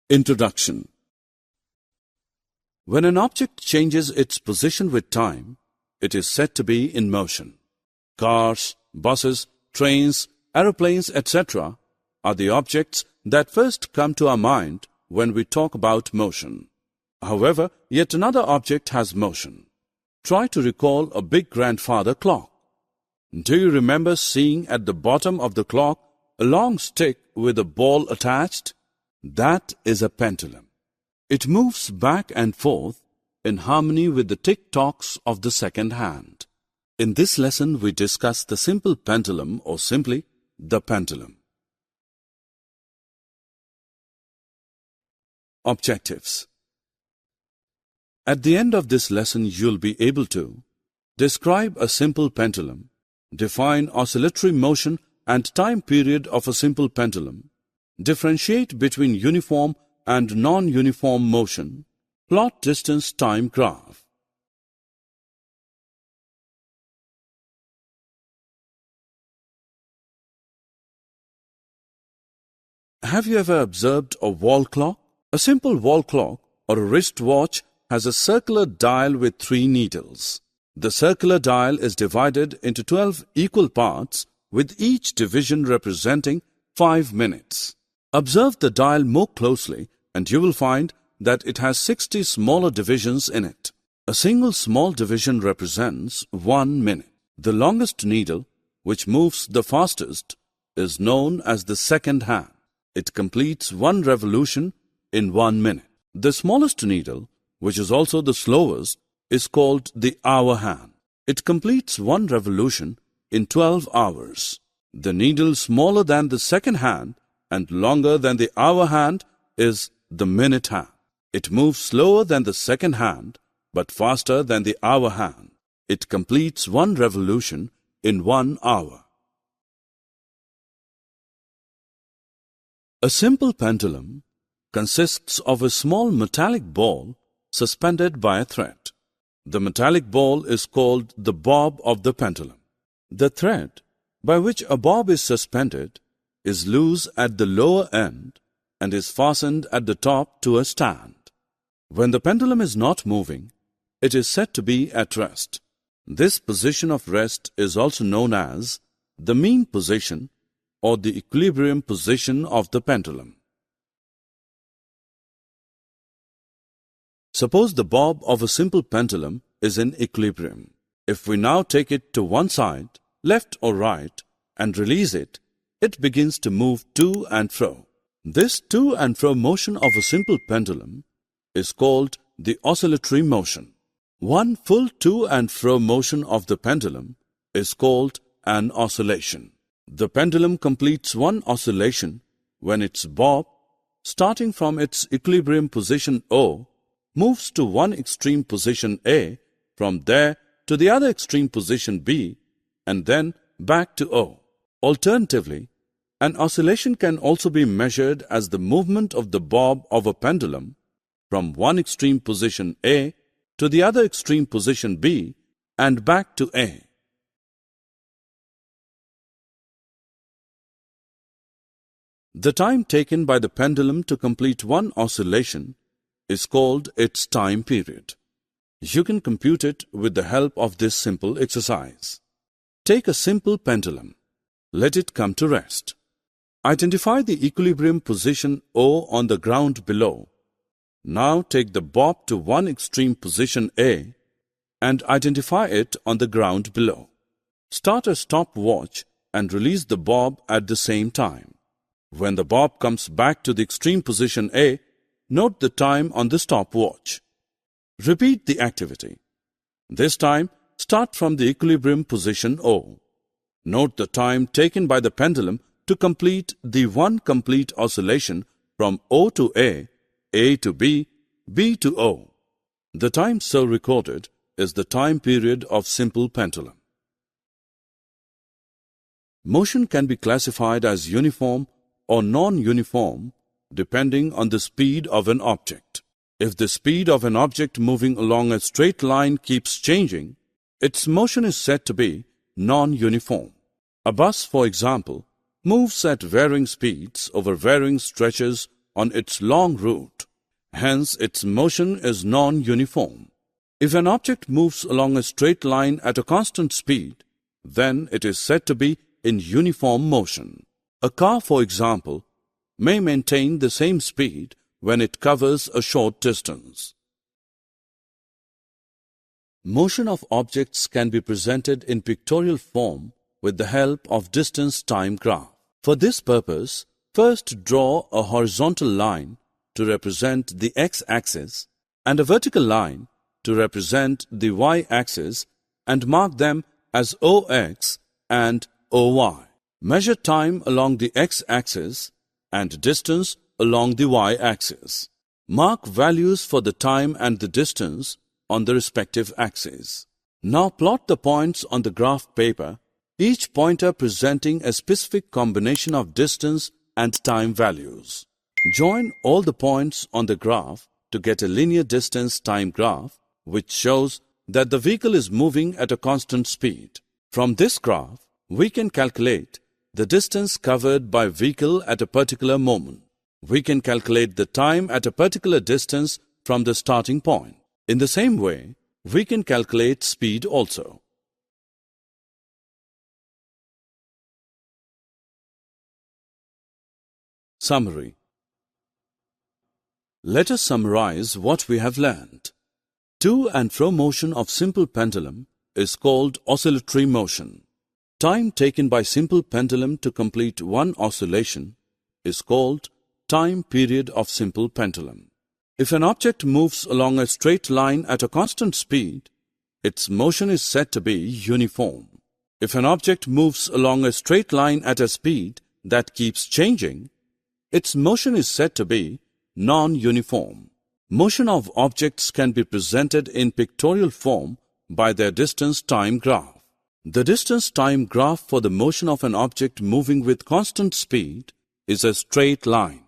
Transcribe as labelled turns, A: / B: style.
A: Introduction. When an object changes its position with time, it is said to be in motion. Cars, buses, trains, aeroplanes, etc. are the objects that first come to our mind when we talk about motion. However, yet another object has motion. Try to recall a big grandfather clock. Do you remember seeing at the bottom of the clock a long stick with a ball attached? That is a pendulum. It moves back and forth in harmony with the tick-tocks of the second hand. In this lesson, we discuss the simple pendulum, or simply the pendulum. Objectives. At the end of this lesson, you'll be able to describe a simple pendulum, define oscillatory motion and time period of a simple pendulum, differentiate between uniform and non-uniform motion, plot distance time graph. Have you ever observed a wall clock? A simple wall clock or a wristwatch has a circular dial with 3 needles. The circular dial is divided into 12 equal parts, with each division representing 5 minutes. Observe the dial more closely and you will find that it has 60 smaller divisions in it. A single small division represents 1 minute. The longest needle, which moves the fastest, is known as the second hand. It completes 1 revolution in 1 minute. The smallest needle, which is also the slowest, is called the hour hand. It completes 1 revolution in 12 hours. The needle smaller than the second hand and longer than the hour hand is the minute hand. It moves slower than the second hand but faster than the hour hand. It completes 1 revolution in 1 hour. A simple pendulum consists of a small metallic ball suspended by a thread. The metallic ball is called the bob of the pendulum. The thread by which a bob is suspended is loose at the lower end and is fastened at the top to a stand. When the pendulum is not moving, it is said to be at rest. This position of rest is also known as the mean position or the equilibrium position of the pendulum. Suppose the bob of a simple pendulum is in equilibrium. If we now take it to one side, left or right, and release it, it begins to move to and fro. This to and fro motion of a simple pendulum is called the oscillatory motion. 1 full to and fro motion of the pendulum is called an oscillation. The pendulum completes 1 oscillation when its bob, starting from its equilibrium position O, moves to one extreme position A, from there to the other extreme position B, and then back to O. Alternatively, an oscillation can also be measured as the movement of the bob of a pendulum from one extreme position A to the other extreme position B and back to A. The time taken by the pendulum to complete 1 oscillation is called its time period. You can compute it with the help of this simple exercise. Take a simple pendulum. Let it come to rest. Identify the equilibrium position O on the ground below. Now take the bob to one extreme position A and identify it on the ground below. Start a stopwatch and release the bob at the same time. When the bob comes back to the extreme position A, note the time on the stopwatch. Repeat the activity. This time, start from the equilibrium position O. Note the time taken by the pendulum to complete the 1 complete oscillation from O to A to B, B to O. The time so recorded is the time period of simple pendulum. Motion can be classified as uniform or non-uniform depending on the speed of an object. If the speed of an object moving along a straight line keeps changing, its motion is said to be non-uniform. A bus, for example, moves at varying speeds over varying stretches on its long route. Hence, its motion is non-uniform. If an object moves along a straight line at a constant speed, then it is said to be in uniform motion. A car, for example, may maintain the same speed when it covers a short distance. Motion of objects can be presented in pictorial form with the help of distance-time graph. For this purpose, first draw a horizontal line to represent the x-axis and a vertical line to represent the y-axis and mark them as OX and OY. Measure time along the x-axis and distance along the y-axis. Mark values for the time and the distance on the respective axes. Now plot the points on the graph paper, each pointer presenting a specific combination of distance and time values. Join all the points on the graph to get a linear distance-time graph which shows that the vehicle is moving at a constant speed. From this graph, we can calculate the distance covered by vehicle at a particular moment. We can calculate the time at a particular distance from the starting point. In the same way, we can calculate speed also. Summary. Let us summarize what we have learned. To and fro motion of simple pendulum is called oscillatory motion. Time taken by simple pendulum to complete one oscillation is called time period of simple pendulum. If an object moves along a straight line at a constant speed, its motion is said to be uniform. If an object moves along a straight line at a speed that keeps changing, its motion is said to be non-uniform. Motion of objects can be presented in pictorial form by their distance-time graph. The distance-time graph for the motion of an object moving with constant speed is a straight line.